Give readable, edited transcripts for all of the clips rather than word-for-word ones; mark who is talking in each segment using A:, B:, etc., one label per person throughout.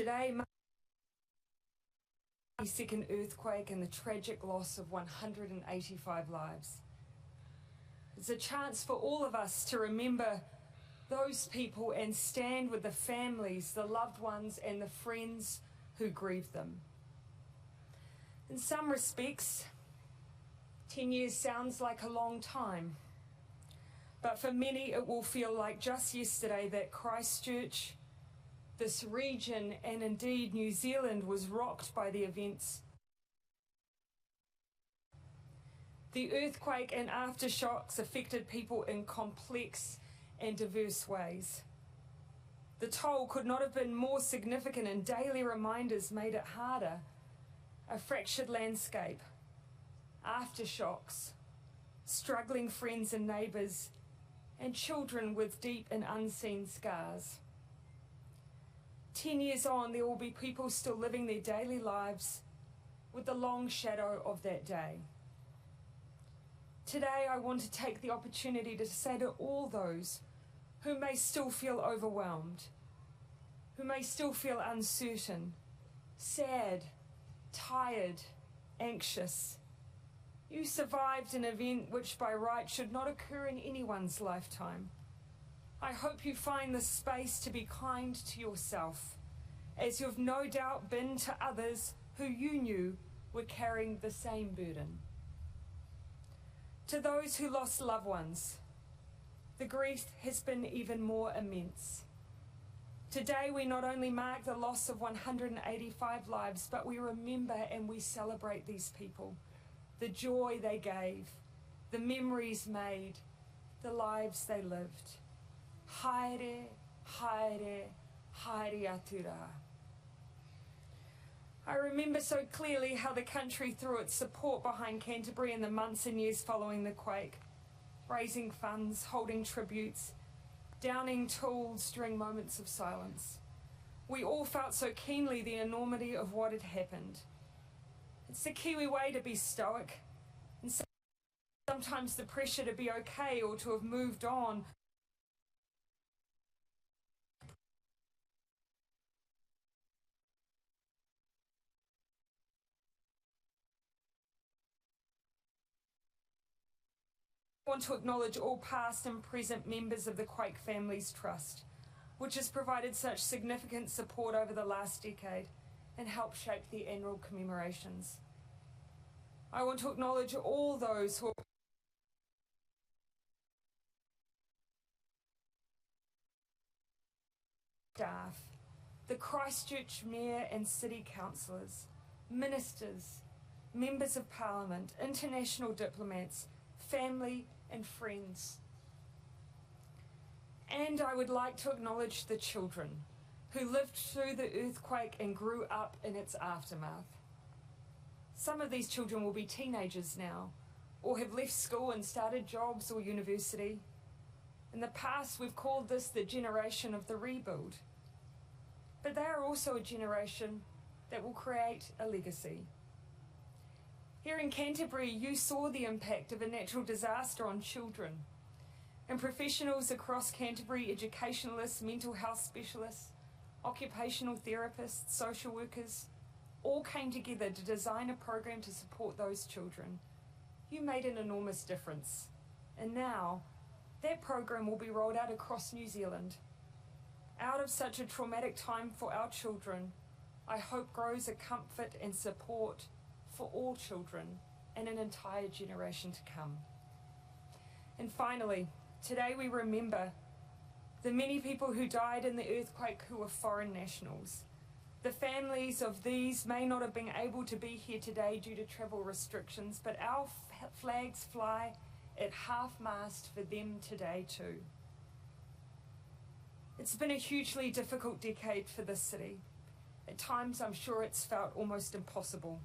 A: Today marks the second earthquake and the tragic loss of 185 lives. It's a chance for all of us to remember those people and stand with the families, the loved ones, and the friends who grieve them. In some respects, 10 years sounds like a long time, but for many it will feel like just yesterday that Christchurch, this region, and indeed New Zealand was rocked by the events. The earthquake and aftershocks affected people in complex and diverse ways. The toll could not have been more significant, and daily reminders made it harder. A fractured landscape, aftershocks, struggling friends and neighbours, and children with deep and unseen scars. 10 years on, there will be people still living their daily lives with the long shadow of that day. Today, I want to take the opportunity to say to all those who may still feel overwhelmed, who may still feel uncertain, sad, tired, anxious. You survived an event which by right should not occur in anyone's lifetime. I hope you find the space to be kind to yourself, as you've no doubt been to others who you knew were carrying the same burden. To those who lost loved ones, the grief has been even more immense. Today we not only mark the loss of 185 lives, but we remember and we celebrate these people, the joy they gave, the memories made, the lives they lived. Haere, haere, haere atura. I remember so clearly how the country threw its support behind Canterbury in the months and years following the quake, raising funds, holding tributes, downing tools during moments of silence. We all felt so keenly the enormity of what had happened. It's the Kiwi way to be stoic, and sometimes the pressure to be okay or to have moved on. I want to acknowledge all past and present members of the Quake Families Trust, which has provided such significant support over the last decade and helped shape the annual commemorations. I want to acknowledge all those who are staff, the Christchurch Mayor and City Councillors, ministers, members of Parliament, international diplomats, family and friends. And I would like to acknowledge the children who lived through the earthquake and grew up in its aftermath. Some of these children will be teenagers now, or have left school and started jobs or university. In the past, we've called this the generation of the rebuild. But they are also a generation that will create a legacy. Here in Canterbury, you saw the impact of a natural disaster on children, and professionals across Canterbury, educationalists, mental health specialists, occupational therapists, social workers, all came together to design a program to support those children. You made an enormous difference, and now that program will be rolled out across New Zealand. Out of such a traumatic time for our children, I hope grows a comfort and support for all children and an entire generation to come. And finally, today we remember the many people who died in the earthquake who were foreign nationals. The families of these may not have been able to be here today due to travel restrictions, but our flags fly at half-mast for them today too. It's been a hugely difficult decade for this city. At times I'm sure it's felt almost impossible.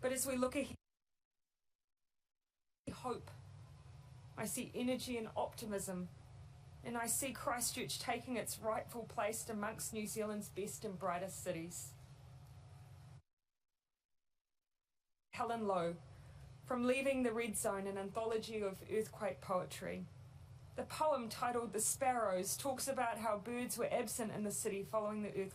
A: But as we look ahead, I hope, I see energy and optimism, and I see Christchurch taking its rightful place amongst New Zealand's best and brightest cities. Helen Lowe, from Leaving the Red Zone, an anthology of earthquake poetry. The poem, titled The Sparrows, talks about how birds were absent in the city following the earthquake.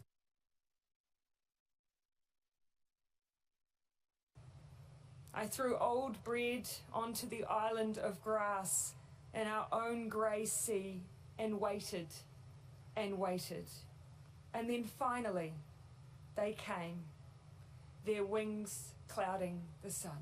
A: I threw old bread onto the island of grass in our own grey sea and waited and waited. And then finally, they came, their wings clouding the sun.